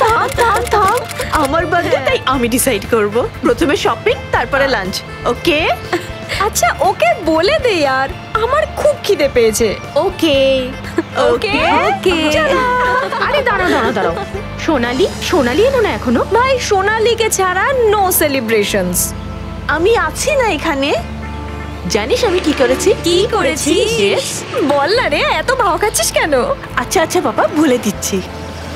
থাম থাম থাম, আমার বার্থডে তাই আমি ডিসাইড করব। প্রথমে শপিং, তারপরে লাঞ্চ, ওকে? আচ্ছা ওকে বলে দে यार, আমার খুব খিদে পেয়েছে। ওকে ওকে ওকে। আরে দাঁড়াও দাঁড়াও দাঁড়াও, সোনালি সোনালি এলো না এখনো? ভাই সোনালীকে ছাড়া নো সেলিব্রেশনস। আমি আছি না এখানে। জানিস আমি কি করেছি? কি করেছিস? Yes. বল না রে, এত ভাও খাচ্ছিস কেন? আচ্ছা আচ্ছা বাবা, বলে দিচ্ছি।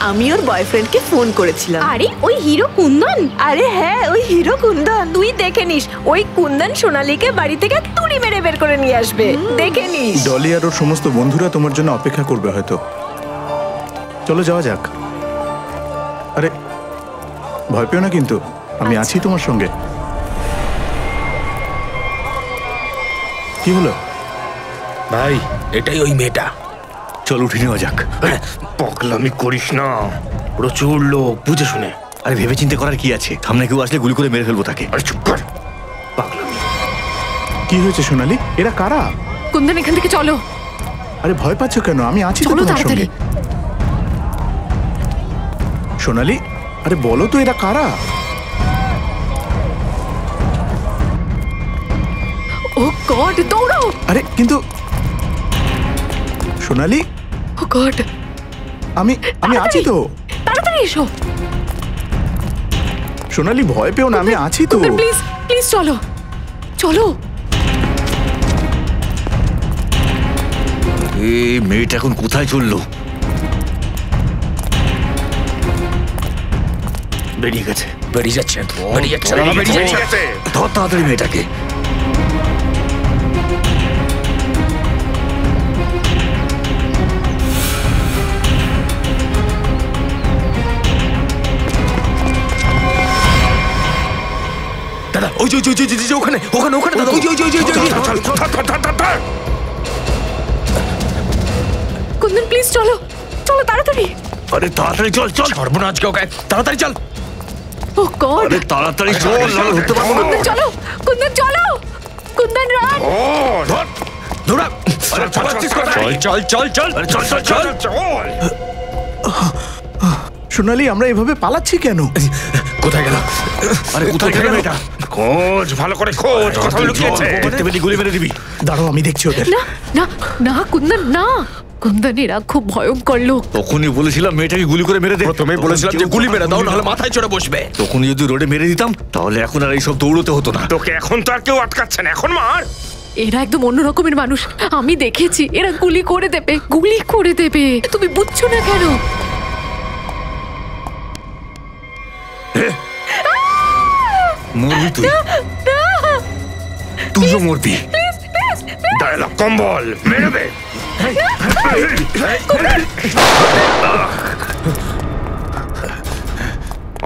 আমি ওর বয়ফ্রেন্ডকে ফোন করেছিলাম। আরে ওই হিরো কুন্দন? আরে হ্যাঁ, ওই হিরো কুন্দন। তুই দেখে নিস, ওই কুন্দন সোনালীকে বাড়ি থেকে তুড়ি মেরে বের করে নিয়ে আসবে, দেখে নিস। ডলি আর ওর সমস্ত বন্ধুরা তোমার জন্য অপেক্ষা করবে হয়তো। চলো যাওয়া যাক। আরে ভয় পেও না কিন্তু, আমি আছি তোমার সঙ্গে। কি হলো ভাই? এটাই ওই মেয়েটা। চল উঠে নেওয়া যাক। পগলামি করিস না, প্রচুর লোক, বুঝে শুনে। আরে ভেবে চিন্তে করার কি আছে? সামনে কেউ আসলে গুলি করে মেরে ফেলবো তাকে। আরে চুপ কর, পাগলামি। কি হয়েছে সোনালি? এরা কারা? কুন্দন এখান থেকে চলো। আরে ভয় পাচ্ছ কেন? আমি আছি তো চলো তোমার সঙ্গে। সোনালি আরে বলো তো এরা কারা? ও গড, দৌড়াও। আরে কিন্তু সোনালি, ও গড, আমি আছি তো। তাড়াতাড়ি এসো। সোনালি ভয় পেও না, আমি আছি তো। প্লিজ প্লিজ চলো চলো। এই মেয়েটা এখন কোথায় চললো? বেরিয়ে গেছে। বেরিয়ে যাচ্ছে, বেরিয়ে যাচ্ছে, বেরিয়ে যাচ্ছে। ধর তাড়াতাড়ি মেয়েটাকে। দাদা ওই যে ওখানে ওখানে ওখানে দাদা, ওই কুন্দন প্লিজ চলো চলো তাড়াতাড়ি। আরে তাড়াতাড়ি চল চল। সর্বনাশ কেউ গায়ে, তাড়াতাড়ি চল। ও গড, আরে তাড়াতাড়ি চল, নাহলে ধরতে পারবো না। কুন্দন চলো, কুন্দন চলো, কুন্দন রান। ও ধর ধর। আরে চল চল চল চল আরে চল চল চল। চল। সোনালি আমরা এভাবে পালাচ্ছি কেন? কোথায় গেল? আরে কোথায় গেল এটা? খোঁজ, ভালো করে খোঁজ, কোথাও লুকিয়েছে। দেখতে পেলি গুলি মেরে দিবি। দাঁড়াও আমি দেখছি ওদের। না না না কুন্দন না, কুন্দন এরা খুব ভয়ঙ্কর লোক। তখনই বলেছিলাম মেয়েটাকে গুলি করে মেরে দে। প্রথমেই বলেছিলাম যে গুলি মেরে দাও, নাহলে মাথায় চড়ে বসবে। তখনই যদি রোডে মেরে দিতাম তাহলে এখন আর এইসব দৌড়তে হতো না। তোকে এখন তো আর কেউ আটকাচ্ছে না, এখন মার। এরা একদম অন্য রকমের মানুষ, আমি দেখেছি। এরা গুলি করে দেবে, গুলি করে দেবে। তুমি বুঝছো না কেন? মরবি তুই, তুইও মরবি। ডায়লগ কম্বল মেরে দে।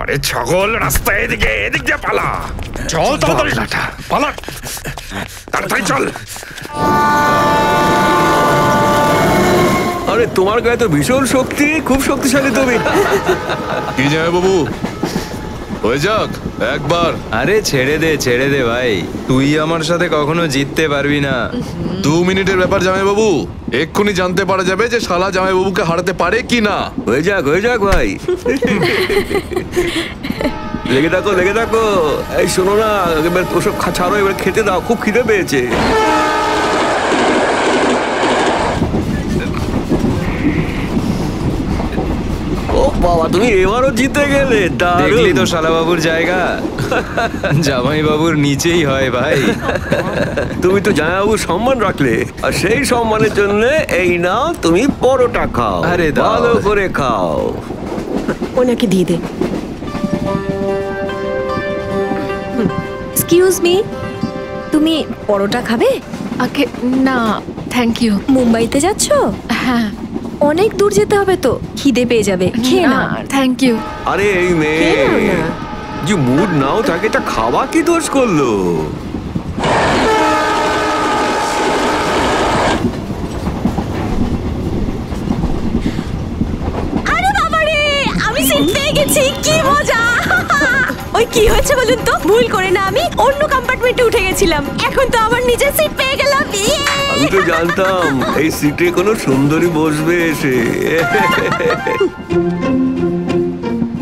আরে ছাগল, রাস্তায় এদিকে, এদিক দিয়ে পালা। চল তাড়াতাড়ি, পালা তাড়াতাড়ি চল। আরে তোমার গায়ে তো ভীষণ শক্তি, খুব শক্তিশালী তুমি। কি যায় বাবু, হয়ে যাক একবার। আরে ছেড়ে দে ভাই, তুই আমার সাথে কখনো জিততে পারবি না। 2 মিনিটের ব্যাপার জামাই বাবু, এক্ষুনি জানতে পারা যাবে যে শালা জামাই বাবুকে হারাতে পারে কি না। হয়ে যাক ভাই। লেগে থাকো। এই শোনো না, এবার ওসব ছাড়ো, এবার খেতে দাও, খুব খিদে পেয়েছে। ও বাবা, তুমি এবারও জিতে গেলে। দেখলি তো শালা বাবুর জায়গা জামাই বাবুর নিচেই হয় ভাই। তুমি তো জামাই বাবুর সম্মান রাখলে, আর সেই সম্মানের জন্য এই নাও তুমি পরোটা খাও। আরে ভালো করে খাও। ওনাকে দিয়ে দে। এক্সকিউজ মি, তুমি পরোটা খাবে? আগে না থ্যাংক ইউ। মুম্বাইতে যাচ্ছ? হ্যাঁ। অনেক দূর যেতে হবে তো, খিদে পেয়ে যাবে, খেয়ে না। Thank you. আরে এই মেয়ে যে মুড নাও থাকে, এটা খাওয়া কি দোষ করলো? আরে বাবারে, আমি সিট পেয়ে গেছি, কি মজা! ওই কি হয়েছে বলুন তো? ভুল করে না আমি অন্য কম্পার্টমেন্টে উঠে গেছিলাম, এখন তো আমার নিজের সিট পেয়ে গেলাম। আমি তো জানতাম এই সিটে কোনো সুন্দরী বসবে এসে।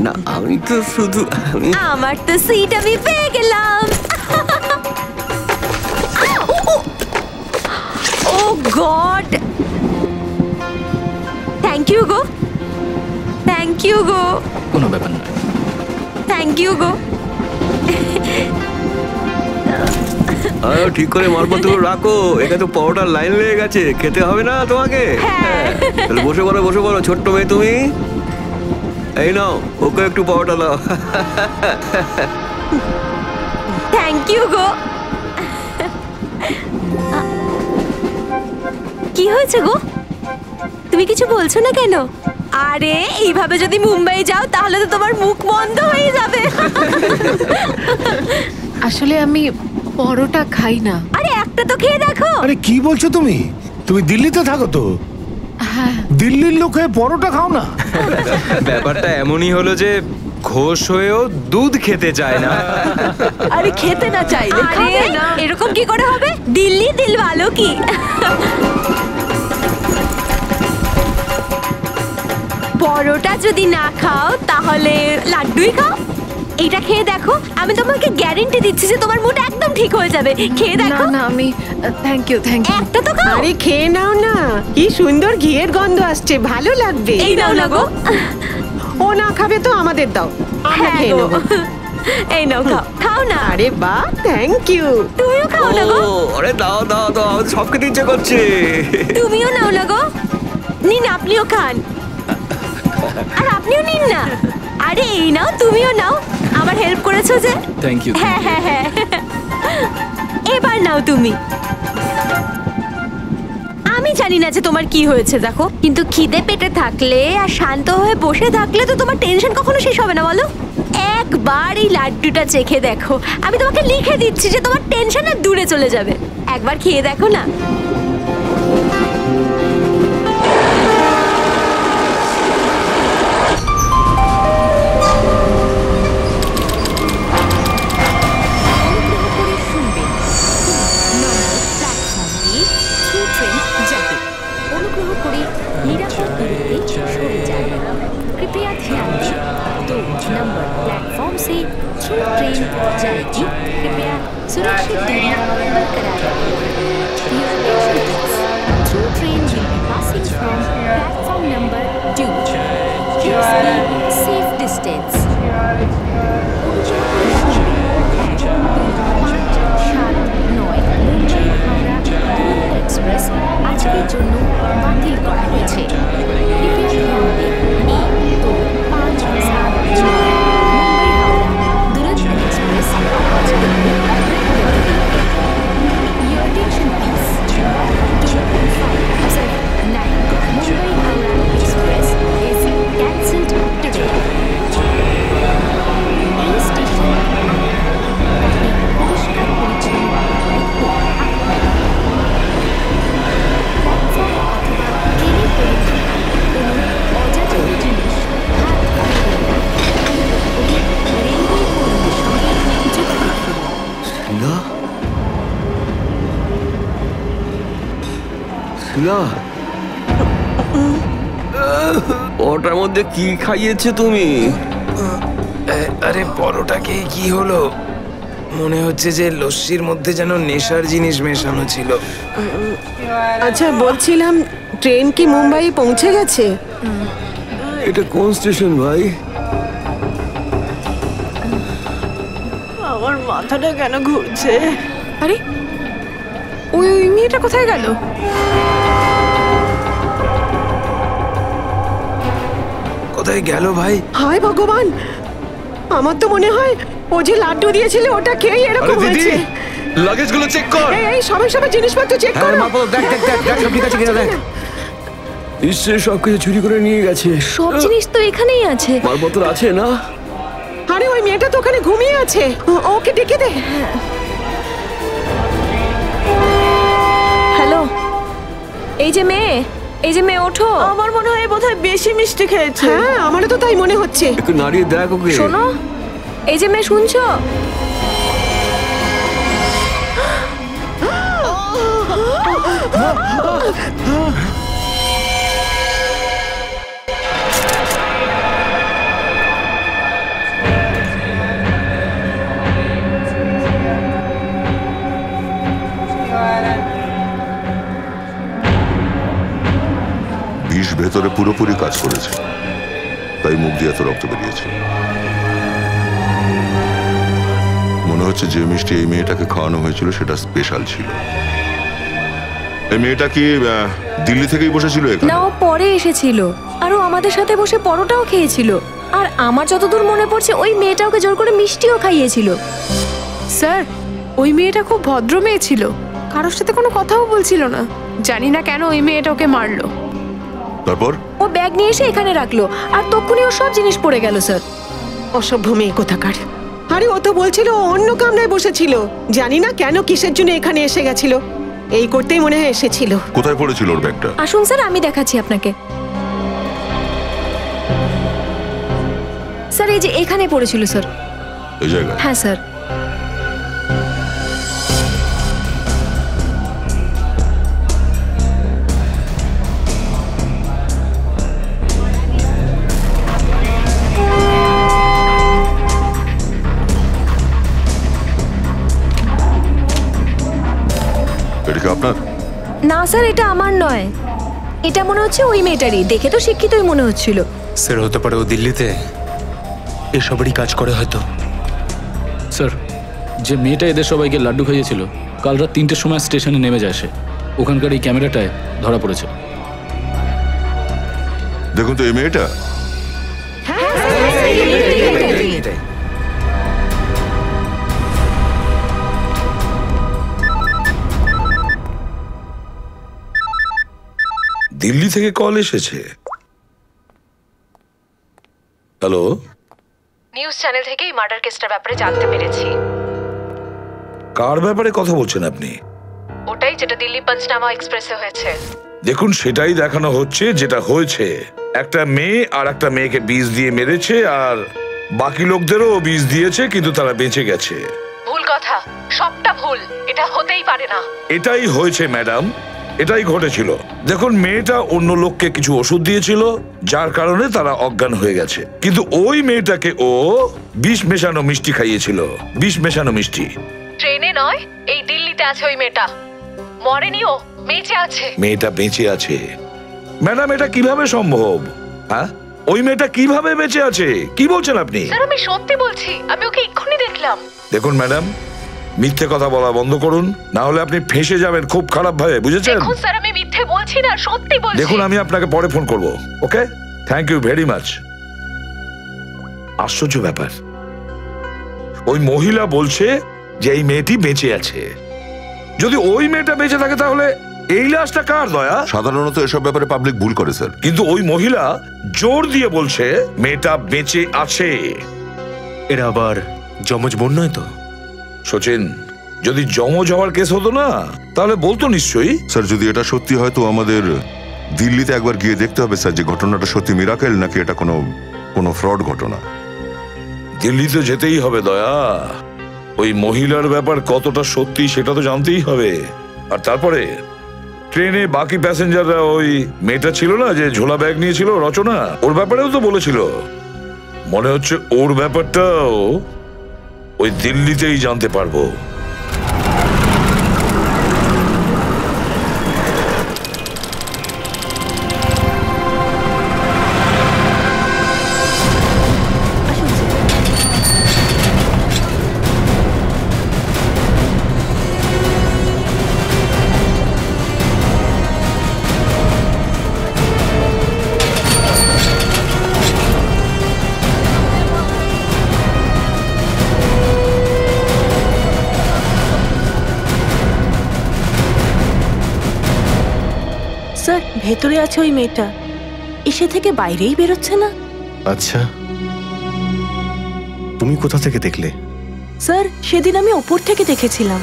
না আমি তো শুধু আমার তো সিট আমি পেয়ে গেলাম। ও গড, থ্যাংক ইউ গো, থ্যাংক ইউ গো, কোনো ব্যাপার না। থ্যাংক ইউ গো। ঠিক করে মালপত্র রাখো, এখানে তো পরোটার লাইন লেগে গেছে, খেতে হবে না তোমাকে? তাহলে বসে পড়ো, বসে পড়ো ছোট্ট মেয়ে তুমি। এই নাও, ওকে একটু পরোটা দাও। থ্যাংক ইউ গো। কি হয়েছে গো, তুমি কিছু বলছো না কেন? আরে এইভাবে যদি মুম্বাই যাও তাহলে তো তোমার মুখ বন্ধ হয়ে যাবে। আসলে আমি পরোটা খাই না। আরে একটা তো খেয়ে দেখো। আরে কি বলছো তুমি? তুমি দিল্লিতে থাকো তো? হ্যাঁ। দিল্লির লোক হয়ে পরোটা খাও না? ব্যাপারটা এমনই হলো যে ঘোষ হয়েও দুধ খেতে চায় না। আরে খেতে না চাইলে আরে খাবে না। এরকম কি করে হবে? দিল্লি দিল ভালো কি। পরোটা যদি না খাও তাহলে লাড্ডুই খাও। এইটা খেয়ে দেখো, আমি তোমাকে গ্যারান্টি দিচ্ছি যে তোমার মুড একদম ঠিক হয়ে যাবে। খেয়ে না দেখো। না, আমি থ্যাংক ইউ, থ্যাংক ইউ। একটা তো খাও। আরে খেয়ে নাও না, কি সুন্দর ঘিয়ের গন্ধ আসছে, ভালো লাগবে। এই নাও না গো। ও না খাবে তো আমাদের দাও, আমরা হ্যাঁ খেয়ে গো। নেবো। এই নাও, খাও খাও না। আরে বাহ, থ্যাংক ইউ। তুমিও খাও না গো। আরে দাও দাও দাও, আমাদের সব খেতে ইচ্ছে করছে। তুমিও নাও না গো। নিন, আপনিও খান। আর আপনিও নিন না। আরে এই নাও, তুমিও নাও, আমার হেল্প করেছো যে। Thank you. হ্যাঁ হ্যাঁ হ্যাঁ, এবার নাও তুমি। আমি জানি না যে তোমার কি হয়েছে দেখো, কিন্তু খিদে পেটে থাকলে আর শান্ত হয়ে বসে থাকলে তো তোমার টেনশন কখনো শেষ হবে না বলো। একবার এই লাড্ডুটা চেখে দেখো, আমি তোমাকে লিখে দিচ্ছি যে তোমার টেনশন আর দূরে চলে যাবে। একবার খেয়ে দেখো না। অনুগ্রহ করে নিরাপদ দূরত্বে সরে যান। कृपया ध्यान दें, 2 नंबर प्लेटफॉर्म से थ्रू ट्रेन जाएगी। कृपया सुरक्षित दूरी बरकरार रखें। Through train will be passing from platform number 2. Please be safe distance. 5-7-9 Mumbai Howrah দুরন্ত এক্সপ্রেস আজকের জন্য বাতিল করা হয়েছে। कृपया ध्यान दें, 1-2-5-7-9 मुंबई हावड़ा दुरंतो एक्सप्रेस आज दिन में Your attention please. 2-5-7-9 Mumbai Howrah express is cancelled today. এই স্টেশন পরিষ্কার পরিচ্ছন্ন প্ল্যাটফর্ম অথবা ট্রেনে করে কোনো অজাচা জিনিস হাত দেবেন না। রেলওয়ে কর্মীর সঙ্গে যোগাযোগ করুন। শিলা, শিলা, ওটার মধ্যে কি খাইয়েছে তুমি? আরে পরোটাকে কি হলো? মনে হচ্ছে যে লস্যির মধ্যে যেন নেশার জিনিস মেশানো ছিল। আচ্ছা বলছিলাম, ট্রেন কি মুম্বাই পৌঁছে গেছে? এটা কোন স্টেশন ভাই? আমার মাথাটা কেন ঘুরছে? আরে ওই মেয়েটা কোথায় গেল? কোথায় গেল ভাই? হায় ভগবান, আমার তো মনে হয় ও যে লাড্ডু দিয়েছিল ওটা খেয়ে এরকম হয়েছে। লাগেজগুলো চেক কর। এই সবাই সবাই জিনিসপত্র চেক করো। দেখ দেখ দেখ দেখ, সব ঠিক আছে কিনা দেখ। নিশ্চয়ই সব কিছু চুরি করে নিয়ে গেছে। সব জিনিস তো এখানেই আছে। মালপত্র আছে না? আরে ওই মেয়েটা তো ওখানে ঘুমিয়ে আছে, ওকে ডেকে দে। হ্যালো, এই যে মেয়ে, ওঠো। আমার মনে হয় বোধহয় বেশি মিষ্টি খেয়েছে। হ্যাঁ, আমারও তো তাই মনে হচ্ছে। একটু নাড়িয়ে দেখ ওকে। শোনো, এই যে মেয়ে, শুনছো? ভেতরে পুরোপুরি কাজ করেছে, তাই মুখ দিয়ে এত রক্ত বেরিয়েছে। মনে হচ্ছে যে মিষ্টি এই মেয়েটাকে খাওয়ানো হয়েছিল সেটা স্পেশাল ছিল। এই মেয়েটা কি দিল্লি থেকেই বসেছিল এখানে? না, ও পরে এসেছিল, আর ও আমাদের সাথে বসে পরোটাও খেয়েছিল। আর আমার যতদূর মনে পড়ছে ওই মেয়েটা ওকে জোর করে মিষ্টিও খাইয়েছিল। স্যার, ওই মেয়েটা খুব ভদ্র মেয়ে ছিল, কারোর সাথে কোনো কথাও বলছিল না। জানি না কেন ওই মেয়েটা ওকে মারলো। তারপর ও ব্যাগ নিয়ে এসে এখানে রাখলো, আর তখনই ও সব জিনিস পড়ে গেল। স্যার, অসভ্য মেয়ে কোথাকার। আরে ও তো বলছিল ও অন্য কামরায় বসেছিল, জানি না কেন কিসের জন্য এখানে এসে গেছিল। এই করতেই মনে হয় এসেছিল। কোথায় পড়েছিল ওর ব্যাগটা? আসুন স্যার, আমি দেখাচ্ছি আপনাকে। স্যার, এই যে এখানে পড়েছিল স্যার। এই জায়গায়? হ্যাঁ স্যার। এটা কি আপনার? না স্যার, এটা আমার নয়, এটা মনে হচ্ছে ওই মেয়েটারই। দেখে তো শিক্ষিতই মনে হচ্ছিল। স্যার, হতে পারে ও দিল্লিতে এসবেরই কাজ করে হয়তো। স্যার, যে মেয়েটা এদের সবাইকে লাড্ডু খাইয়েছিল কাল রাত 3টের সময় স্টেশনে নেমে যায় সে। ওখানকার এই ক্যামেরাটায় ধরা পড়েছে। দেখুন তো এই মেয়েটা। দিল্লি থেকে কল এসেছে। হ্যালো, নিউজ চ্যানেল থেকেই মার্ডার কেসটার ব্যাপারে জানতে পেরেছি। কার ব্যাপারে কথা বলছেন আপনি? ওটাই যেটা দিল্লি পঞ্চনামা এক্সপ্রেসে হয়েছে। দেখুন, সেটাই দেখানো হচ্ছে যেটা হয়েছে। একটা মেয়ে আর একটা মেয়েকে বিষ দিয়ে মেরেছে, আর বাকি লোকদেরও বিষ দিয়েছে, কিন্তু তারা বেঁচে গেছে। ভুল কথা, সবটা ভুল, এটা হতেই পারে না। এটাই হয়েছে ম্যাডাম, এটাই ঘটেছিল। দেখুন, মেয়েটা অন্য লোককে কিছু ওষুধ দিয়েছিল, যার কারণে তারা অজ্ঞান হয়ে গেছে। কিন্তু ওই মেয়েটাকে ও বিষ মেশানো মিষ্টি খাইয়েছিল, বিষ মেশানো মিষ্টি। ট্রেনে নয়, এই দিল্লিতে আছে ওই মেয়েটা। মরেনি, ও বেঁচে আছে। মেয়েটা বেঁচে আছে? ম্যাডাম, এটা কিভাবে সম্ভব? হ্যাঁ, ওই মেয়েটা কিভাবে বেঁচে আছে? কি বলছেন আপনি? স্যার, আমি সত্যি বলছি, আমি ওকে এক্ষুনি দেখলাম। দেখুন ম্যাডাম, মিথ্যে কথা বলা বন্ধ করুন, না হলে আপনি ফেঁসে যাবেন খুব খারাপ ভাবে, বুঝেছেন? দেখুন স্যার, আমি মিথ্যে বলছি না, সত্যি বলছি। দেখুন, আমি আপনাকে পরে ফোন করব। ওকে, থ্যাংক ইউ ভেরি মাচ। আশ্চর্য ব্যাপার, ওই মহিলা বলছে যে এই মেয়েটি বেঁচে আছে। যদি ওই মেয়েটা বেঁচে থাকে তাহলে এই লাশটা কার দয়া? সাধারণত এসব ব্যাপারে পাবলিক ভুল করে স্যার। কিন্তু ওই মহিলা জোর দিয়ে বলছে মেয়েটা বেঁচে আছে। এরা আবার যমজ বোন নয় তো? সচিন, যদি যমজ হওয়ার কেস হতো না তাহলে বলতো নিশ্চয়ই। স্যার, যদি এটা সত্যি হয় তো আমাদের দিল্লিতে একবার গিয়ে দেখতে হবে স্যার, যে ঘটনাটা সত্যি মিরাকেল নাকি এটা কোনো ফ্রড ঘটনা। দিল্লিতে যেতেই হবে দয়া। ওই মহিলার ব্যাপার কতটা সত্যি সেটা তো জানতেই হবে। আর তারপরে ট্রেনে বাকি প্যাসেঞ্জাররা ওই মেয়েটা ছিল না যে ঝোলা ব্যাগ নিয়েছিল, রচনা, ওর ব্যাপারেও তো বলেছিল। মনে হচ্ছে ওর ব্যাপারটাও ওই দিল্লিতেই জানতে পারবো। স্যার, ভেতরে আছে ওই মেয়েটা, এসে থেকে বাইরেই বেরোচ্ছে না। আচ্ছা, তুমি কোথা থেকে দেখলে? স্যার, সেদিন আমি ওপর থেকে দেখেছিলাম।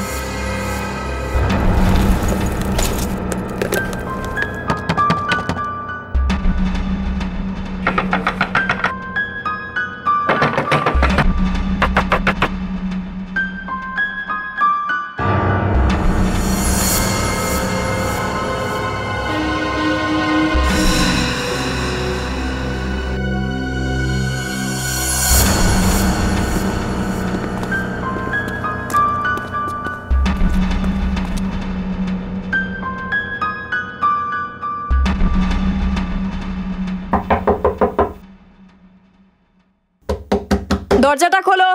দরজাটা খোলো।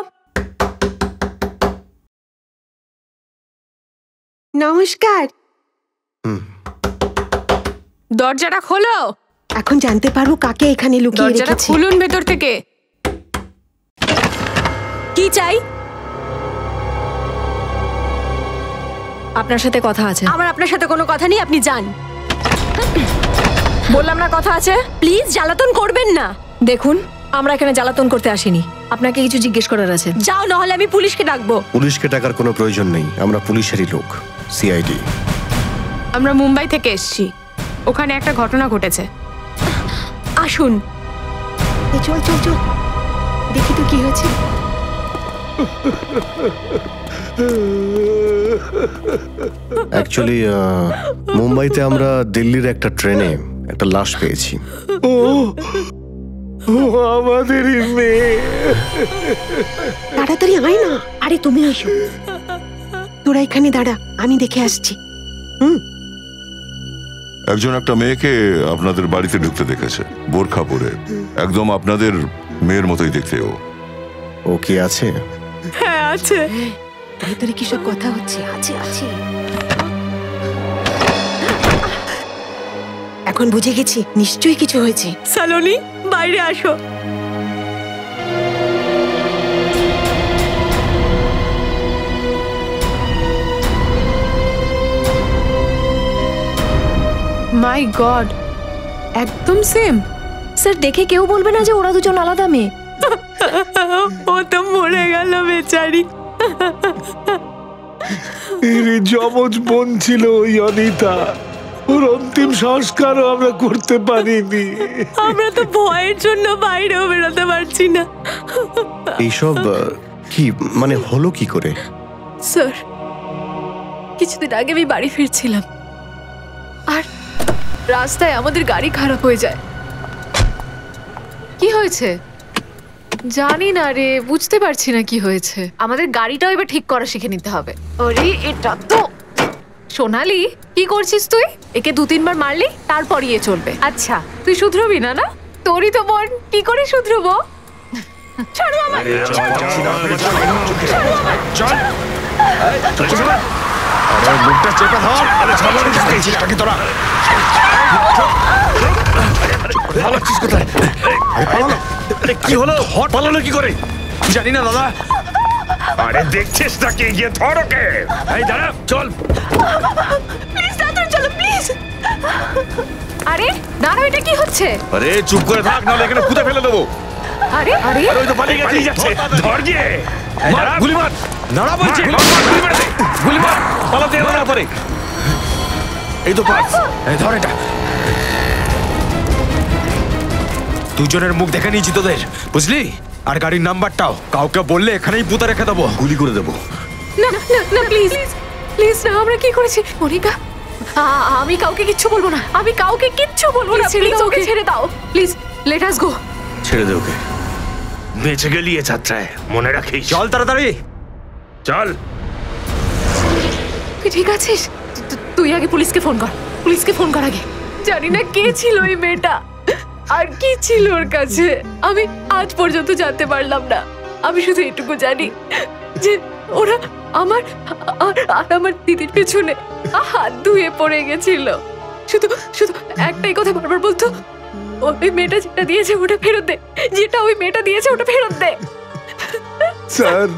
নমস্কার। দরজাটা খোলো। এখন জানতে পারবো কাকে এখানে লুকিয়ে দরজাটা রেখেছি। খুলুন ভেতর থেকে। কি চাই? আপনার সাথে কথা আছে। আমার আপনার সাথে কোনো কথা নেই, আপনি যান। বললাম না কথা আছে। প্লিজ জ্বালাতন করবেন না। দেখুন, আমরা এখানে জ্বালাতন করতে আসিনি, আপনাকে কিছু জিজ্ঞেস করার আছে। যাও, না হলে আমি পুলিশকে ডাকবো। পুলিশকে ডাকার কোনো প্রয়োজন নেই, আমরা পুলিশেরই লোক, সিআইডি। আমরা মুম্বাই থেকে এসেছি, ওখানে একটা ঘটনা ঘটেছে। আসুন। চল চল চল, দেখি তো কি হয়েছে। অ্যাকচুয়ালি মুম্বাইতে আমরা দিল্লির একটা ট্রেনে একটা লাশ পেয়েছি। আমাদেরই মেয়ে। তাড়াতাড়ি আয় না। আরে তুমি এসো, তোরা এখানে দাঁড়া, আমি দেখে আসছি। একজন একটা মেয়েকে আপনাদের বাড়িতে ঢুকতে দেখেছে, বোরখা পরে, একদম আপনাদের মেয়ের মতোই দেখতে। ও কি আছে? হ্যাঁ আছে। ভেতরে কি সব কথা হচ্ছে? আছে আছে। এখন বুঝে গেছি, নিশ্চয়ই কিছু হয়েছে। সালোনি, বাইরে আসো। মাই গড, একদম সেম। স্যার, দেখে কেউ বলবে না যে ওরা দুজন আলাদা মেয়ে। ও তো মরে গেল বেচারি। এর যমজ বোন ছিল ওই অনিতা, ওর অন্তিম সংস্কারও আমরা করতে পারিনি। আমরা তো ভয়ের জন্য বাইরেও বেরোতে পারছি না। এইসব কি মানে হলো কি করে? স্যার, কিছুদিন আগে আমি বাড়ি ফিরছিলাম, আর রাস্তায় আমাদের গাড়ি খারাপ হয়ে যায়। কি হয়েছে জানি না রে, বুঝতে পারছি না কি হয়েছে। আমাদের গাড়িটাও এবার ঠিক করা শিখে নিতে হবে। আরে এটা তো সোনালি, কি করছিস তুই? একে 2-3 বার মারলি, তারপরই এ চলবে। আচ্ছা, তুই শুধরবি না? না, তোরই তো বোন, কি করে শুধরবো? ছাড়ো আমায়। মুখটা চেপে ধর। আরে ছাড়লাম কি তোরা? পালাচ্ছিস কোথায়? আরে কি হলো? পালালো কি করে? জানি না দাদা। আরে দেখছিস না কি? গিয়ে ধর ওকে। এই দাঁড়া, চল। প্লিজ তাড়াতাড়ি চলো, প্লিজ। আরে দাঁড়াও, এটা কি হচ্ছে? আরে চুপ করে থাক, নাহলে এখানে পুঁতে ফেলে দেবো। আরে আরে আরে ওই তো পালিয়ে যাচ্ছে। ধর গিয়ে। মার, গুলি মার। দাঁড়া বলছি। গুলি মার দে। গুলি মার। পালাতে হবে না পরে। এই তো পাস। এই ধর এটা। দুজনের মুখ দেখে নিয়েছি তোদের, বুঝলি? আর গাড়ির নাম্বারটাও কাউকে বললে এখানেই পুঁতে রেখে দেবো, গুলি করে দেবো। না না না, প্লিজ প্লিজ না, আমরা কি করেছি মনিকা? আমি কাউকে কিচ্ছু বলবো না, আমি কাউকে কিচ্ছু বলবো না। প্লিজ ওকে ছেড়ে দাও, প্লিজ লেট আস গো। ছেড়ে দে ওকে। বেঁচে গেলি এ যাত্রায়, মনে রাখিস। চল তাড়াতাড়ি চল। তুই ঠিক আছিস? তুই আগে পুলিশকে ফোন কর, পুলিশকে ফোন কর আগে। জানি না কে ছিল ওই মেয়েটা, আর কি ছিল ওর কাছে, আমি আজ পর্যন্ত জানতে পারলাম না। আমি শুধু এটুকু জানি যে ওরা আমার আর আমার দিদির পেছনে হাত ধুয়ে পড়ে গেছিল। শুধু শুধু একটাই কথা বারবার বলতো, ওই মেয়েটা যেটা দিয়েছে ওটা ফেরত দে, যেটা ওই মেয়েটা দিয়েছে ওটা ফেরত দে। স্যার,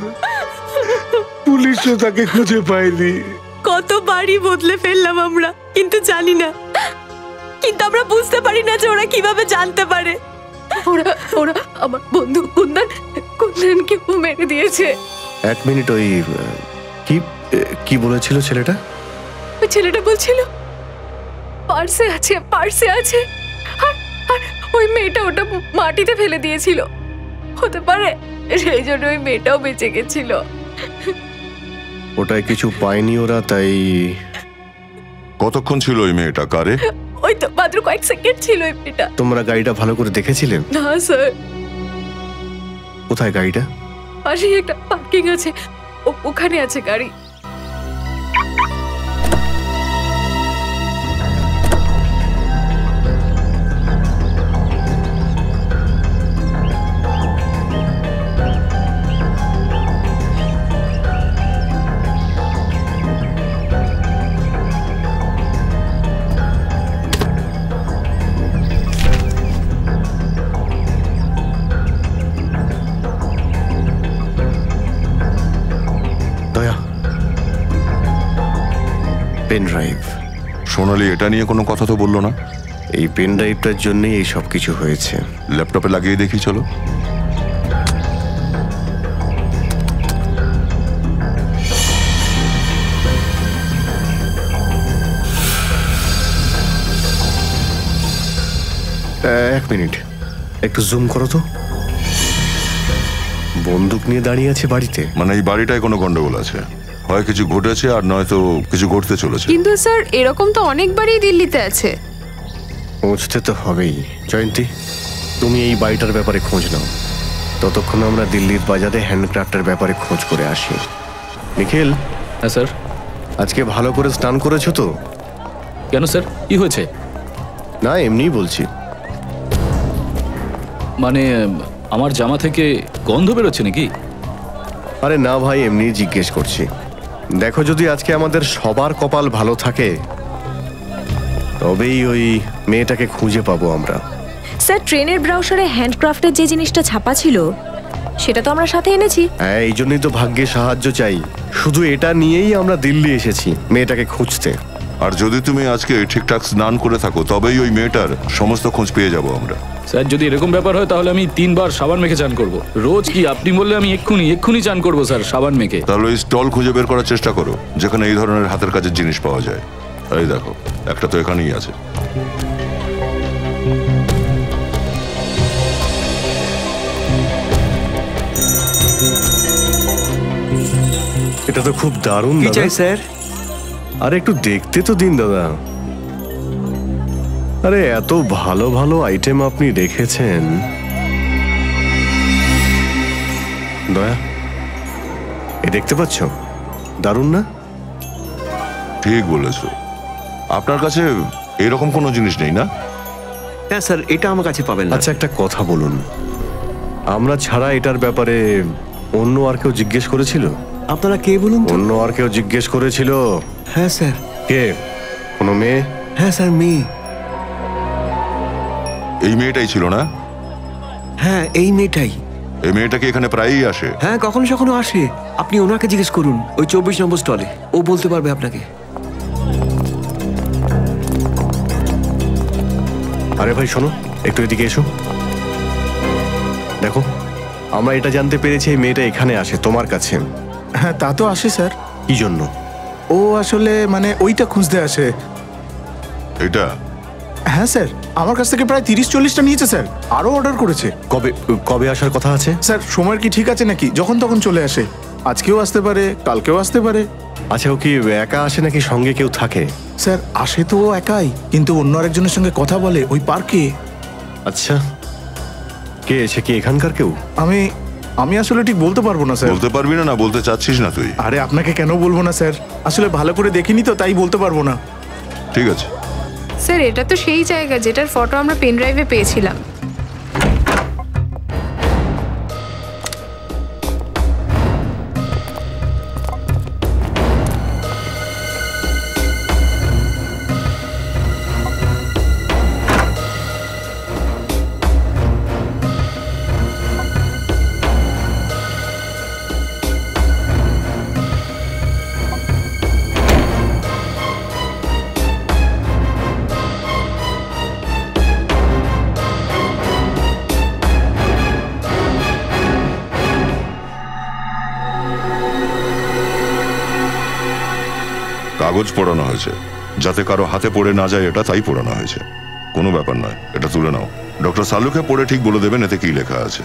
পুলিশও তাকে খুঁজে পায়নি। কত বাড়ি বদলে ফেললাম আমরা, কিন্তু জানি না, কিন্তু আমরা বুঝতে পারি না যে ওরা কিভাবে জানতে পারে। ওরা ওরা আমার বন্ধু কুন্দনকে মেরে দিয়েছে। 1 মিনিট, ওই কি কি বলেছিল ছেলেটা? ওই ছেলেটা বলছিল পার্সে আছে, পার্সে আছে, আর আর ওই মেয়েটা ওটা মাটিতে ফেলে দিয়েছিল। হতে পারে সেই জন্য ওই মেয়েটাও বেঁচে গেছিল। ওটায় কিছু পায়নি ওরা, তাই। কতক্ষণ ছিল ওই মেয়েটা কারে? ওই তো মাত্র কয়েক সেকেন্ড ছিল ওই মেয়েটা। তোমরা গাড়িটা ভালো করে দেখেছিলে? না স্যার। কোথায় গাড়িটা? পাশেই একটা পার্কিং আছে, ওখানে আছে গাড়ি। Pen drive. সোনালি এটা নিয়ে কোনো কথা তো বললো না। এই পেন ড্রাইভটার জন্যই এই সব কিছু হয়েছে। ল্যাপটপে লাগিয়ে দেখি চলো। এক মিনিট, একটু জুম করো তো। বন্দুক নিয়ে দাঁড়িয়ে আছে বাড়িতে, মানে এই বাড়িটায় কোনো গন্ডগোল আছে, হয় কিছু ঘটেছে আর নয়তো কিছু ঘটতে চলেছে। কিন্তু স্যার এরকম তো অনেকবারই দিল্লিতে আছে। পৌঁছতে তো হবেই। জয়ন্তী, তুমি এই বাড়িটার ব্যাপারে খোঁজ নাও, ততক্ষণ আমরা দিল্লির বাজারে হ্যান্ডক্রাফটের ব্যাপারে খোঁজ করে আসি। নিখিল। হ্যাঁ স্যার। আজকে ভালো করে স্নান করেছো তো? কেন স্যার, কি হয়েছে? না, এমনিই বলছি। মানে আমার জামা থেকে গন্ধ বেরোচ্ছে নাকি? আরে না ভাই, এমনি জিজ্ঞেস করছি। দেখো, যদি আজকে আমাদের সবার কপাল ভালো থাকে তবেই ওই মেয়েটাকে খুঁজে পাবো আমরা। স্যার, ট্রেনের ব্রাউচারে হ্যান্ডক্রাফটের যে জিনিসটা ছাপা ছিল সেটা তো আমরা সাথে এনেছি। হ্যাঁ, এই জন্যই তো ভাগ্যে সাহায্য চাই। শুধু এটা নিয়েই আমরা দিল্লি এসেছি, মেয়েটাকে খুঁজতে। আর যদি তুমি আজকে ঠিকঠাক স্নান করে থাকো তবেই ওই মেয়েটার সমস্ত খোঁজ পেয়ে যাবো আমরা। স্যার, যদি এরকম ব্যাপার হয় তাহলে আমি 3 বার সাবান মেখে চান করব। রোজ কি আপনি বললে আমি এক্ষুনি চান করব স্যার, সাবান মেখে। তাহলে ওই স্টল খুঁজে বের করার চেষ্টা করো যেখানে এই ধরনের হাতের কাজের জিনিস পাওয়া যায়। এই দেখো, একটা তো এখানেই আছে। এটা তো খুব দারুণ। কি চাই স্যার? আরে একটু দেখতে তো দিন দাদা। আরে এত ভালো ভালো আইটেম আপনি রেখেছেন। দয়া, এ দেখতে পাচ্ছ? দারুণ না? ঠিক বলেছো। আপনার কাছে এরকম কোনো জিনিস নেই না? হ্যাঁ স্যার, এটা আমার কাছে পাবেন না। আচ্ছা, একটা কথা বলুন, আমরা ছাড়া এটার ব্যাপারে অন্য আর কেউ জিজ্ঞেস করেছিল? আপনারা কে বলুন তো? অন্য আর কেউ জিজ্ঞেস করেছিল? হ্যাঁ স্যার। কে? কোনো মেয়ে? হ্যাঁ স্যার, মেয়ে। এই মেয়েটাই ছিল না? হ্যাঁ, এই মেয়েটাই। এই মেয়েটা কি এখানে প্রায়ই আসে? হ্যাঁ, কখনো কখনো আসে। আপনি ওনাকে জিজ্ঞেস করুন, ওই 24 নম্বর স্টলে। ও বলতে পারবে আপনাকে। আরে ভাই শোনো, একটু এদিকে এসো। দেখো, আমরা এটা জানতে পেরেছি এই মেয়েটা এখানে আসে তোমার কাছে। হ্যাঁ, তা তো আসে স্যার। কি জন্য? ও আসলে মানে ওইটা খুঁজতে আসে। এটা? হ্যাঁ স্যার, আমার কাছ থেকে প্রায় 30-40টা নিয়েছে স্যার, আরও অর্ডার করেছে। কবে কবে আসার কথা আছে? স্যার, সময়ের কি ঠিক আছে নাকি? যখন তখন চলে আসে। আজকেও আসতে পারে, কালকেও আসতে পারে। আচ্ছা, ও কি একা আসে নাকি সঙ্গে কেউ থাকে? স্যার, আসে তো ও একাই, কিন্তু অন্য আরেকজনের সঙ্গে কথা বলে ওই পার্কে। আচ্ছা, কে সে? কি এখানকার কেউ? আমি আসলে ঠিক বলতে পারবো না স্যার। বলতে পারবি না? না বলতে চাচ্ছিস না তুই? আরে আপনাকে কেন বলবো না স্যার, আসলে ভালো করে দেখিনি তো, তাই বলতে পারবো না। ঠিক আছে স্যার, এটা তো সেই জায়গা যেটার ফটো আমরা পেন ড্রাইভে পেয়েছিলাম। কাগজ পোড়ানো হয়েছে যাতে কারো হাতে পড়ে না যায়, এটা তাই পোড়ানো হয়েছে। কোনো ব্যাপার নয়, এটা তুলে নাও। ডক্টর সালুকে পড়ে ঠিক বলে দেবেন এতে কি লেখা আছে।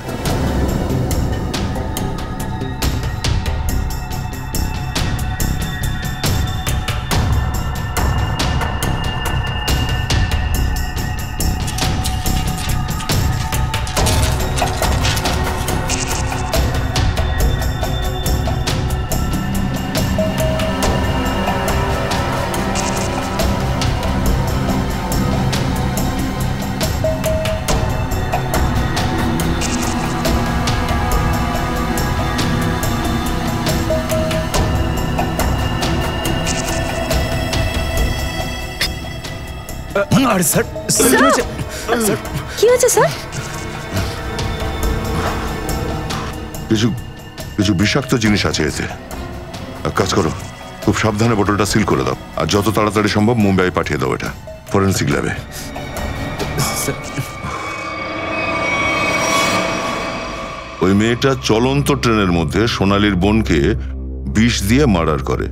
আরে স্যার, কি হয়েছে স্যার? কিছু কিছু বিষাক্ত জিনিস আছে এতে। এক কাজ করো, খুব সাবধানে বোতলটা সিল করে দাও, আর যত তাড়াতাড়ি সম্ভব মুম্বাই পাঠিয়ে দাও এটা ফরেন্সিক ল্যাবে। ওই মেয়েটা চলন্ত ট্রেনের মধ্যে সোনালীর বোনকে বিষ দিয়ে মার্ডার করে।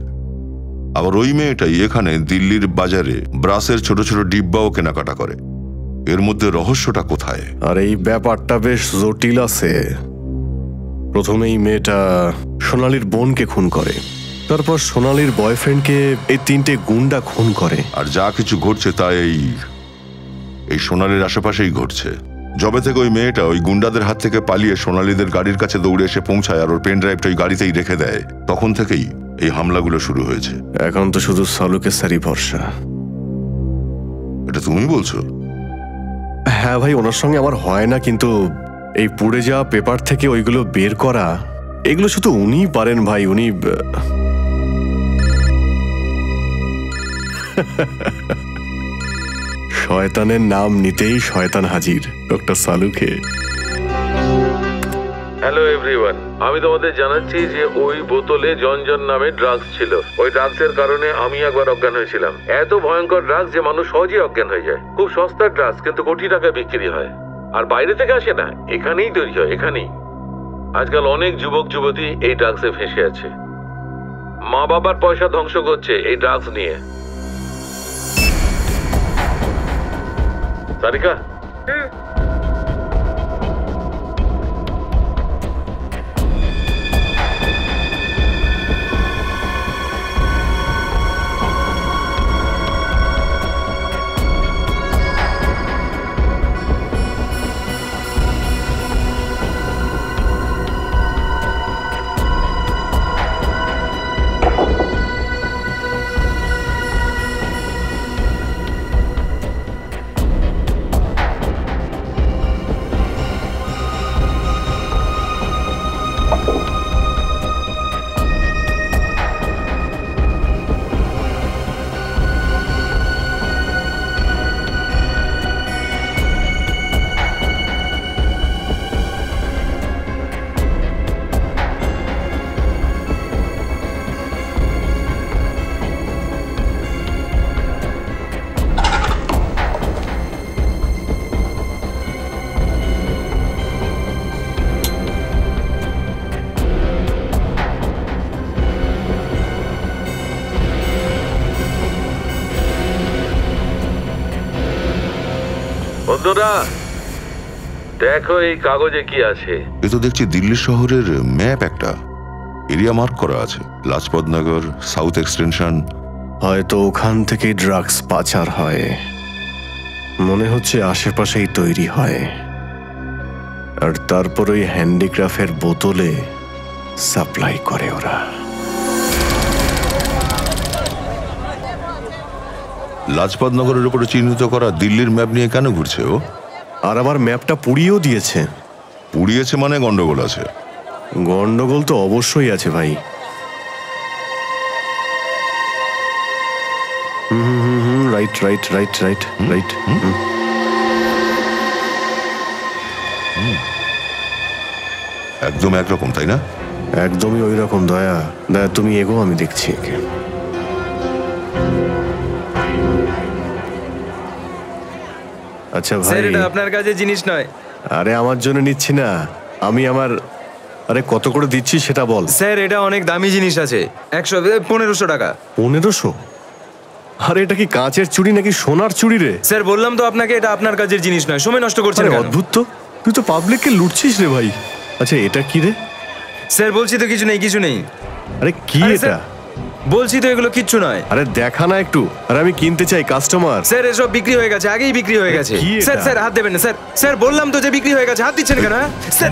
আবার ওই মেয়েটাই এখানে দিল্লির বাজারে ব্রাসের ছোট ছোট ডিব্বাও কেনাকাটা করে। এর মধ্যে রহস্যটা কোথায়? আর এই ব্যাপারটা বেশ জটিল আছে। প্রথমেই মেয়েটা সোনালীর বোনকে খুন করে, তারপর সোনালীর বয়ফ্রেন্ডকে এই 3টে গুন্ডা খুন করে। আর যা কিছু ঘটছে তা এই সোনালীর আশেপাশেই ঘটছে। যবে থেকে ওই মেয়েটা ওই গুন্ডাদের হাত থেকে পালিয়ে সোনালীদের গাড়ির কাছে দৌড়ে এসে পৌঁছায় আর ওর পেন ড্রাইভটা ওই গাড়িতেই রেখে দেয়, তখন থেকেই এই হামলাগুলো শুরু হয়েছে। এখন তো শুধু সালুকে সারি ভরসা। এটা তুমি বলছো? হ্যাঁ ভাই, ওনার সঙ্গে আমার হয় না, কিন্তু এই পুড়ে যাওয়া পেপার থেকে ওইগুলো বের করা, এগুলো শুধু উনিই পারেন ভাই। উনি শয়তানের নাম নিতেই শয়তান হাজির, ডক্টর সালুকে। হ্যালো এভরিওয়ান, আমি তোমাদের জানাচ্ছি যে ওই বোতলে জনজন নামে ড্রাগস ছিল। ওই ড্রাগসের কারণে আমি একবার অজ্ঞান হয়েছিলাম। এত ভয়ঙ্কর ড্রাগস যে মানুষ সহজেই অজ্ঞান হয়ে যায়। খুব সস্তার ড্রাগস, কিন্তু কোটি টাকা বিক্রি হয়। আর বাইরে থেকে আসে না, এখানেই তৈরি হয়, এখানেই। আজকাল অনেক যুবক যুবতী এই ড্রাগসে ফেঁসে আছে। মা বাবার পয়সা ধ্বংস করছে এই ড্রাগস নিয়ে। সারিকা, বন্ধুরা দেখো এই কাগজে কি আছে। এ তো দেখছি দিল্লি শহরের ম্যাপ, একটা এরিয়া মার্ক করা আছে, লাজপত নগর, সাউথ এক্সটেনশন। হয়তো ওখান থেকেই ড্রাগস পাচার হয়। মনে হচ্ছে আশেপাশেই তৈরি হয়, আর তারপর ওই হ্যান্ডিক্রাফটের বোতলে সাপ্লাই করে ওরা। লাজপত নগরের উপরে চিহ্নিত করা দিল্লির ম্যাপ নিয়ে কেন ঘুরছে ও? আর আমার ম্যাপটা পুড়িয়েও দিয়েছে। পুড়িয়েছে মানে গন্ডগোল আছে? গন্ডগোল তো অবশ্যই আছে ভাই। Right right right right right. একদম একরকম, তাই না? একদমই ওই রকম। দয়া, তুমি এগো, আমি দেখছি। আচ্ছা ভাই, এটা আপনার কাছে জিনিস নয়। আরে আমার জন্য নিচ্ছি না, আমি আমার। আরে কত করে দিচ্ছি সেটা বল। স্যার এটা অনেক দামি জিনিস আছে। 1500 টাকা। 1500? আরে এটা কি কাঁচের চুড়ি নাকি সোনার চুড়ি রে? স্যার বললাম তো আপনাকে, এটা আপনার কাছের জিনিস নয়। সময় নষ্ট করছেন কেন? অদ্ভুত তো, তুই তো পাবলিককে লুটছিস রে ভাই। আচ্ছা এটা কি রে? স্যার বলছি তো কিছু নেই, কিছু নেই। আরে কি এটা? বলছি তো এগুলো কিচ্ছু নয়। আরে দেখা না একটু। আরে আমি কিনতে চাই, কাস্টমার। স্যার এসব বিক্রি হয়ে গেছে, আগেই বিক্রি হয়ে গেছে। স্যার স্যার হাত দেবেন না স্যার। স্যার বললাম তো যে বিক্রি হয়ে গেছে, হাত দিচ্ছেন কেন?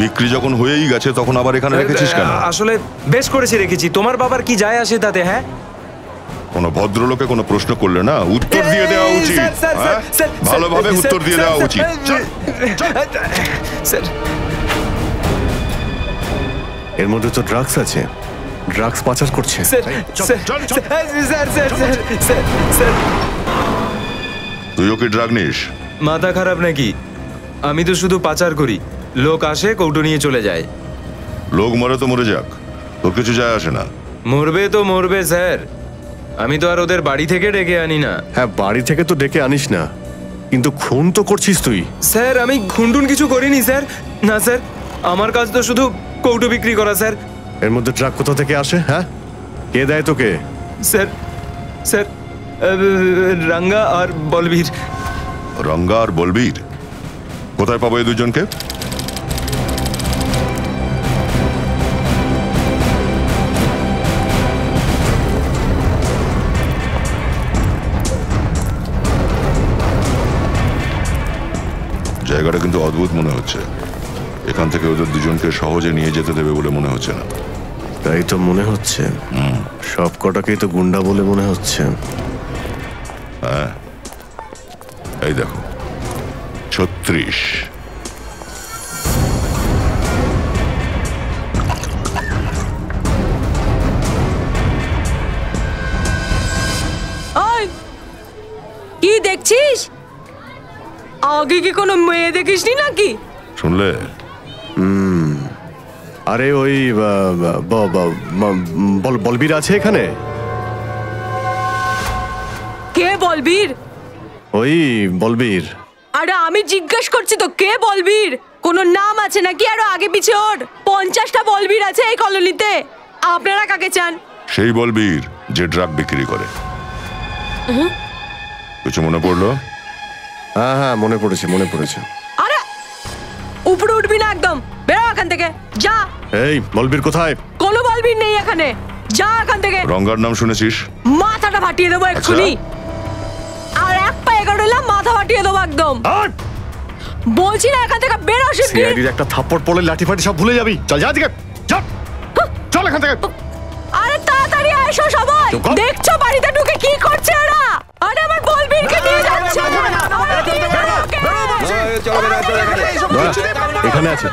বিক্রি যখন হয়েই গেছে তখন আবার এখানে রেখেছিস কেন? আসলে বেশ করেছি রেখেছি, তোমার বাবার কি যায় আসে তাতে? হ্যাঁ, কোনো ভদ্রলোকে কোনো প্রশ্ন করলে না উত্তর দিয়ে দেওয়া উচিত। ভালোভাবে উত্তর দিয়ে দেওয়া উচিত। এর মধ্যে তো ড্রাগস আছে, ড্রাগস পাচার করছে। তুইও কি ড্রাগ নিস? মাথা খারাপ নাকি? আমি তো শুধু পাচার করি। লোক আসে, কৌটো নিয়ে চলে যায়। লোক মরে তো মরে যাক, তোর কিছু যায় আসে না। মরবে তো মরবে স্যার, আমি তো আর ওদের বাড়ি থেকে ডেকে আনি না। হ্যাঁ, বাড়ি থেকে তো ডেকে আনিস না, কিন্তু খুন তো করছিস তুই। স্যার আমি খুনটুন কিছু করিনি স্যার। না স্যার, আমার কাজ তো শুধু কৌটো বিক্রি করা স্যার। এর মধ্যে ট্রাক কোথা থেকে আসে? হ্যাঁ, কে দেয় তোকে? স্যার স্যার রঙ্গা আর বলবীর। রঙ্গা আর বলবীর? কোথায় পাবো এই দুজনকে? জায়গাটা কিন্তু অদ্ভুত মনে হচ্ছে। এখান থেকে ওদের দুজনকে সহজে নিয়ে যেতে দেবে বলে মনে হচ্ছে না। তাই তো মনে হচ্ছে। সব কটাকেই তো গুন্ডা বলে মনে হচ্ছে। হ্যাঁ, এই দেখো 36। কি দেখছিস? আগে কি কোনো মেয়ে দেখিসনি নাকি? শুনলে? আরে ওই বলবীর আছে এখানে। কে বলবীর? ওই বলবীর। আরে আমি জিজ্ঞেস করছি তো, কে বলবীর? কোনো নাম আছে নাকি আরো আগে পিছে ওর? 50টা বলবীর আছে এই কলোনিতে। আপনারা কাকে চান? সেই বলবীর যে ড্রাগ বিক্রি করে। কিছু মনে পড়লো? হ্যাঁ হ্যাঁ, মনে পড়েছে মনে পড়েছে। আরে উপরে উঠবি না একদম, বেরো এখান থেকে, যা। এই বলবীর কোথায়? কোনো বলবীর নেই এখানে, যা এখান থেকে। রঙ্গার নাম শুনেছিস? মাথাটা ফাটিয়ে দেবো এক্ষুনি। আর এক পায়ে গড়লাম, মাথা ফাটিয়ে দেবো একদম। বলছি না এখান থেকে বেরো শিগগির। সিআইডির একটা থাপ্পড় পড়লে লাঠি ফাটি সব ভুলে যাবি। চল যা দিকে, চল চল এখান থেকে। আরে তাড়াতাড়ি এসো সবাই, দেখছো বাড়িতে ঢুকে কি করছে এরা? আরে আমার বলবীরকে নিয়ে যাচ্ছে। এখানে আছে।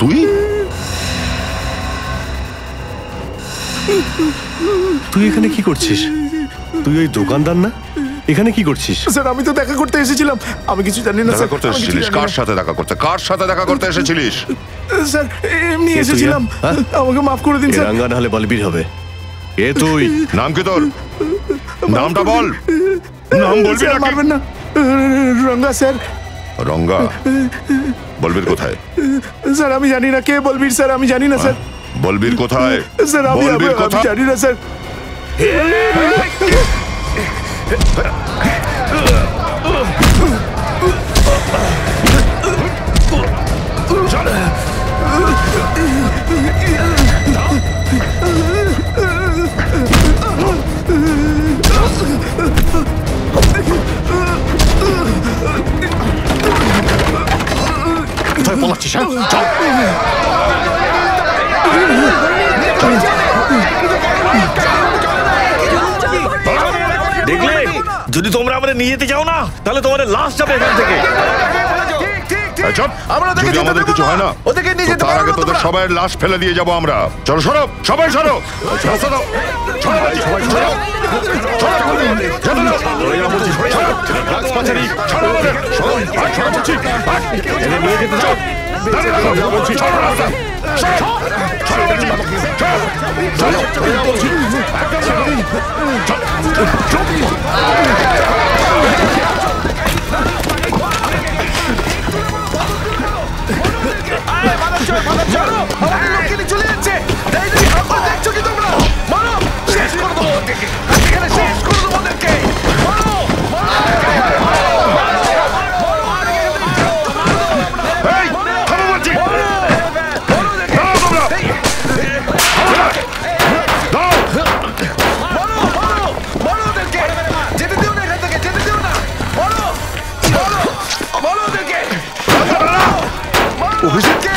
তুই তুই এখানে কি করছিস? তুই ওই দোকানদার না? এখানে কি করছিস? স্যার আমি তো দেখা করতে এসেছিলাম, আমি কিছু জানি না। দেখা করতে এসেছিলিস? কার সাথে দেখা করতে? কার সাথে দেখা করতে এসেছিলিস? স্যার এমনি এসেছিলাম, আমাকে মাফ করে দিন স্যার। রঙ্গা না হলে বলবীর হবে। কে তুই? নাম কি তোর? নামটা বল। নাম বলবি না? মারবেন না। রঙ্গা স্যার। রঙ্গা? বলবীর কোথায়? স্যার আমি জানি না কে বলবীর, স্যার আমি জানি না স্যার। বলবীর কোথায়? স্যার আমি জানি না স্যার। কোথায় পলাচ্ছিস? দেখলে, যদি তোমরা আমাদের নিয়ে যেতে চাও না, তাহলে তোমাদের লাশ যাবে এখান থেকে। যদি আমাদের কিছু হয় না, তার আগে তোদের সবাই লাশ ফেলে দিয়ে যাবো আমরা। চলো সরো, সবাই সরো। চলে যাচ্ছে। দেখছো কি তোমরা? মারো, শেষ করে দেবো ওদেরকে। এখানে শেষ করে দেবো ওদেরকে। মারো, মারো। অভিজিৎকে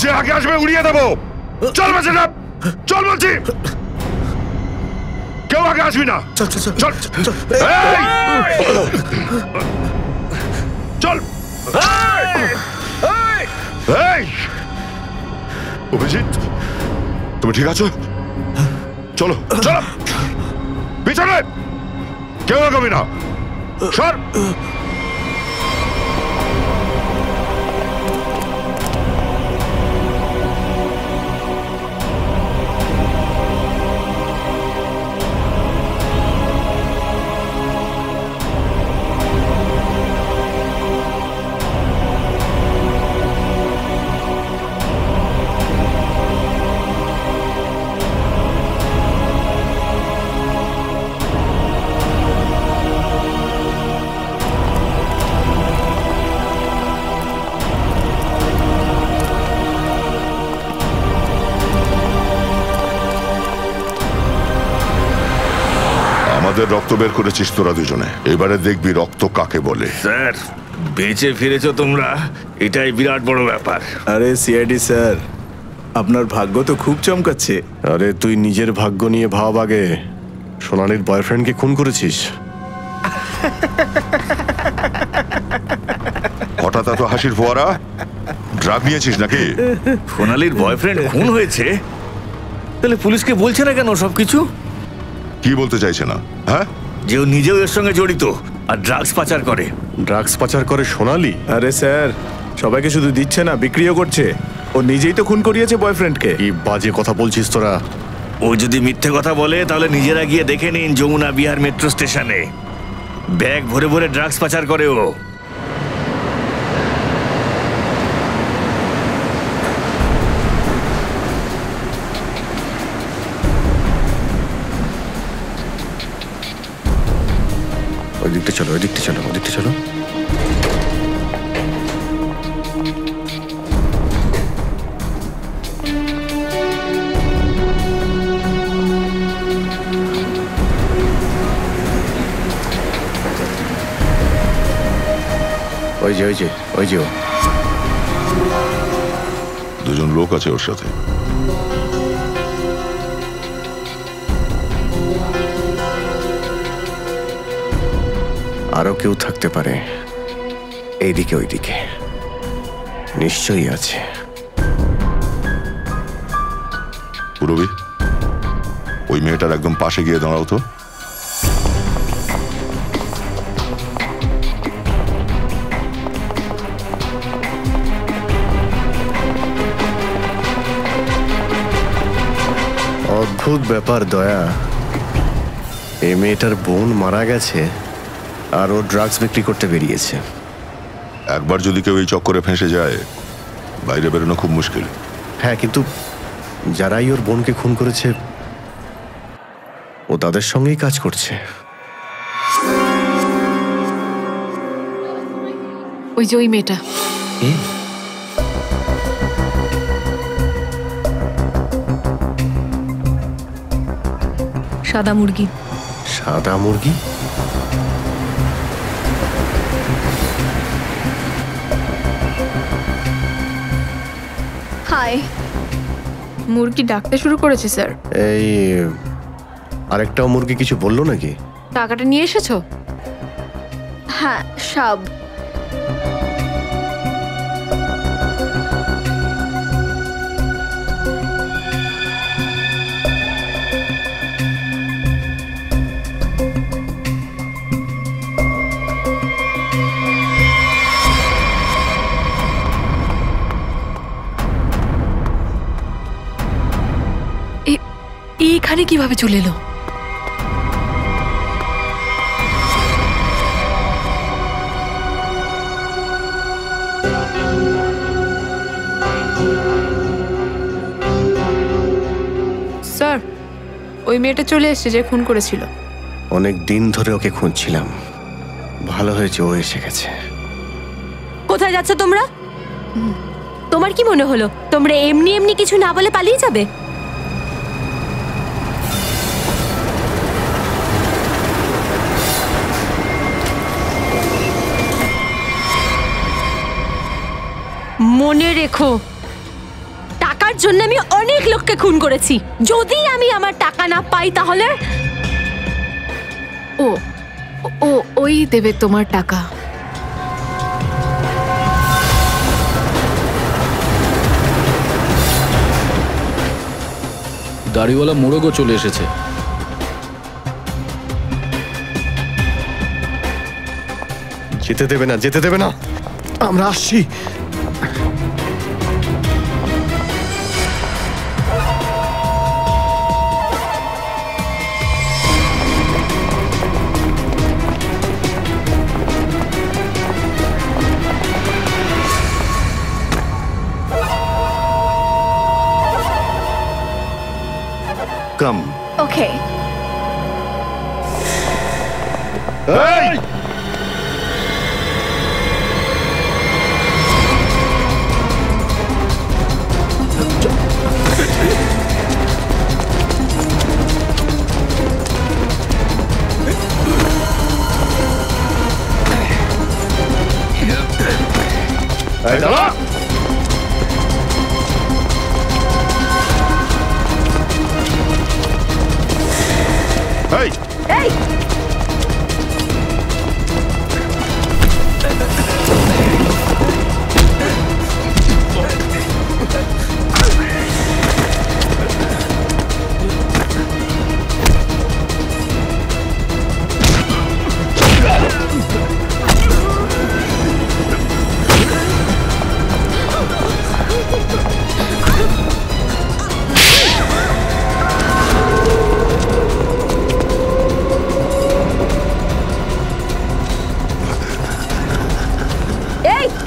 যে আগে আসবে উড়িয়ে দেবো। চল বেচারা, চল বলছি। কেউ আগে আসবি না। চল চল চল চল। অভিজিৎ, তুমি ঠিক আছো? চলো চলো, পিছনে কেউ আগাবি না। সর। আমাদের রক্ত বের করেছিস তোরা দুজনে, এবারে দেখবি রক্ত কাকে বলে। স্যার, বেঁচে ফিরেছো তোমরা, এটাই বিরাট বড় ব্যাপার। আরে সিআইডি স্যার, আপনার ভাগ্য তো খুব চমকাচ্ছে। আরে তুই নিজের ভাগ্য নিয়ে ভাব আগে। সোনালির বয়ফ্রেন্ডকে খুন করেছিস। হঠাৎ এত হাসির ফোয়ারা? ড্রাগ নিয়েছিস নাকি? সোনালির বয়ফ্রেন্ড খুন হয়েছে, তাহলে পুলিশকে বলছে না কেন সবকিছু? কি বলতে চাইছে না? হ্যাঁ, যে ও নিজেও এর সঙ্গে জড়িত আর ড্রাগস পাচার করে। ড্রাগস পাচার করে সোনালি? আরে স্যার, সবাইকে শুধু দিচ্ছে না, বিক্রিও করছে। ও নিজেই তো খুন করিয়েছে বয়ফ্রেন্ডকে। কি বাজে কথা বলছিস তোরা? ও যদি মিথ্যে কথা বলে তাহলে নিজেরা গিয়ে দেখে নিন যমুনা বিহার মেট্রো স্টেশনে ব্যাগ ভরে ভরে ড্রাগস পাচার করে ও। ওই দিকটা চলো, ওই দিকটা চলো, ওই দিকটা চলো। ওই যে ওই যে ওই যে ও। দুজন লোক আছে ওর সাথে। আরো কেউ থাকতে পারে, এইদিকে ওইদিকে নিশ্চয়ই আছে। পুরবি, ওই মেয়েটার একদম পাশে গিয়ে দাঁড়াও তো। অদ্ভুত ব্যাপার দয়া, এই মেয়েটার বোন মারা গেছে আর ও ড্রাগস বিক্রি করতে বেরিয়েছে। একবার যদি কেউ এই চক্করে ফেঁসে যায়, বাইরে বেরোনো খুব মুশকিল। হ্যাঁ, কিন্তু যারাই ওর বোনকে খুন করেছে ও তাদের সঙ্গেই কাজ করছে। ওই যে ওই মেয়েটা। সাদা মুরগি। সাদা মুরগি? হাই, মুরগি ডাকতে শুরু করেছে স্যার। এই আরেকটা মুরগি কিছু বললো নাকি? টাকাটা নিয়ে এসেছো? হ্যাঁ, সব। এইখানে কিভাবে চলে এলো? স্যার, ওই মেয়েটা চলে এসেছে যে খুন করেছিল। অনেক দিন ধরে ওকে খুঁজছিলাম, ভালো হয়েছে ও এসে গেছে। কোথায় যাচ্ছ তোমরা? তোমার কি মনে হলো তোমরা এমনি এমনি কিছু না বলে পালিয়ে যাবে? মনে রেখো, টাকার জন্য আমি অনেক লোককে খুন করেছি। যদি আমি আমার টাকা না পাই তাহলে ওই দেবে তোমার টাকা। দাড়িওয়ালা মোড়কও চলে এসেছে। যেতে দেবে না, যেতে দেবে না, আমরা আসছি। কাম। ওকে। এই! এই দাঁড়া! এই! এই!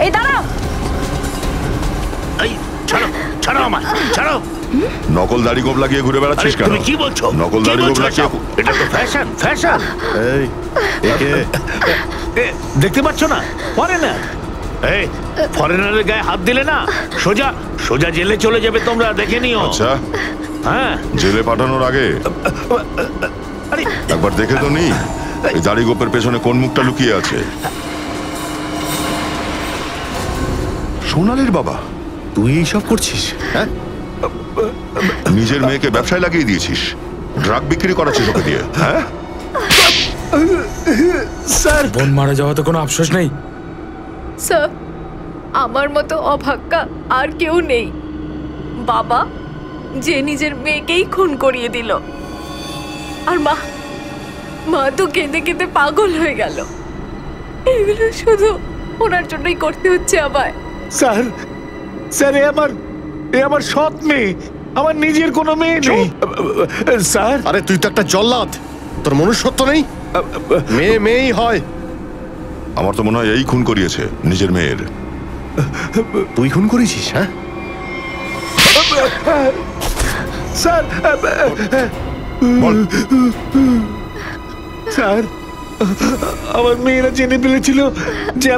এই দাঁড়াও! এই ছাড়ো, ছাড়ো আমায়, ছাড়ো। নকল দাড়ি গোপ লাগিয়ে ঘুরে বেড়াচ্ছিস কেন? তুমি কি বলছো? নকল দাড়ি গোপ লাগিয়ে এটা তো ফ্যাশন, ফ্যাশন। এই একে দেখতে পাচ্ছ না? ফরেনার। এই ফরেনারের গায়ে হাত দিলে না সোজা সোজা জেলে চলে যাবে তোমরা, দেখে নিও। আচ্ছা, হ্যাঁ, জেলে পাঠানোর আগে একবার দেখে তো নি এই দাড়ি গোপের পেছনে কোন মুখটা লুকিয়ে আছে। সোনালির বাবা, তুই এইসব করছিস? হ্যাঁ, নিজের মেয়েকে ব্যবসায় লাগিয়ে দিয়েছিস, ড্রাগ বিক্রি করাচ্ছিস ওকে দিয়ে। হ্যাঁ স্যার, বোন মারা যাওয়া তো কোনো আফসোস নেই স্যার। আমার মতো অভাগ্যা আর কেউ নেই। বাবা যে নিজের মেয়েকেই খুন করিয়ে দিল, আর মা তো কেঁদে কেঁদে পাগল হয়ে গেল। এগুলো শুধু ওনার জন্যই করতে হচ্ছে আমায়। স্যার, স্যার এ আমার সৎ মেয়ে, আমার নিজের কোনো মেয়ে নেই স্যার। আরে তুই তো একটা জল্লাদ, তোর মনুষ্যত্ব নেই। মেয়ে মেয়েই হয়। আমার তো মনে হয় এই খুন করিয়েছে নিজের মেয়ের। তুই খুন করেছিস? হ্যাঁ স্যার, স্যার আমার মেয়েরা জেনে ফেলেছিল যে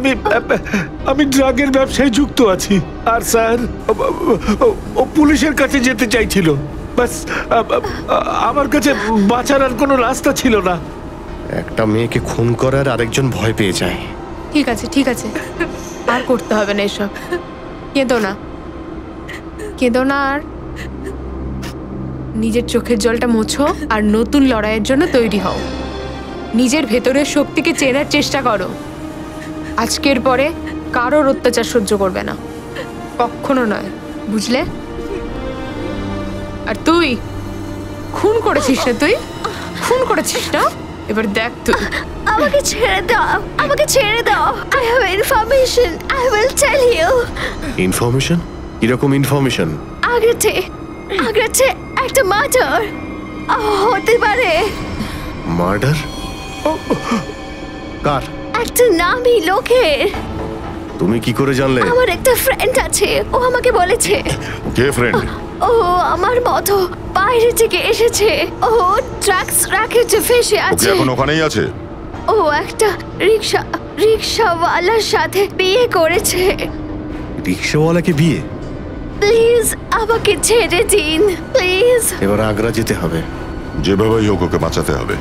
আমি ড্রাগের ব্যবসায় যুক্ত আছি। আর স্যার ও পুলিশের কাছে যেতে চাইছিল। বাস আমার কাছে বাঁচার আর কোনো রাস্তা ছিল না। একটা মেয়েকে খুন করার আরেকজন ভয় পেয়ে যায়। ঠিক আছে, ঠিক আছে, আর করতে হবে না এসব। কেঁদো না, কেঁদো না, আর নিজের চোখের জলটা মোছো আর নতুন লড়াইয়ের জন্য তৈরি হও। নিজের ভেতরের শক্তিকে চেনার চেষ্টা করো। আজকের পরে কারোর অত্যাচার সহ্য করবে না, কখনো নয়, বুঝলে? আর তুই খুন করেছিস না, তুই খুন করেছিস না? এবার দেখ তুই। আমাকে ছেড়ে দাও, আমাকে ছেড়ে দাও। I have information, I will tell you. Information? কিরকম ইনফরমেশন? আগ্রাতে একটা মার্ডার হতে পারে। মার্ডার? কার? একটা নামী লোকের। তুমি কি করে জানলে? আমার একটা ফ্রেন্ড আছে, ও আমাকে বলেছে। কে ফ্রেন্ড? ও আমার মতো বাইরে থেকে এসেছে। ও ড্রাগস রাকেটে ফেসে ওকে আছে। এখন ওখানেই আছে? ও একটা রিকশাওয়ালার সাথে বিয়ে করেছে। রিকশাওয়ালাকে বিয়ে? প্লিজ আমাকে ছেড়ে দিন প্লিজ। এবার আগ্রা যেতে হবে। যেভাবেই হোক ওকে বাঁচাতে হবে।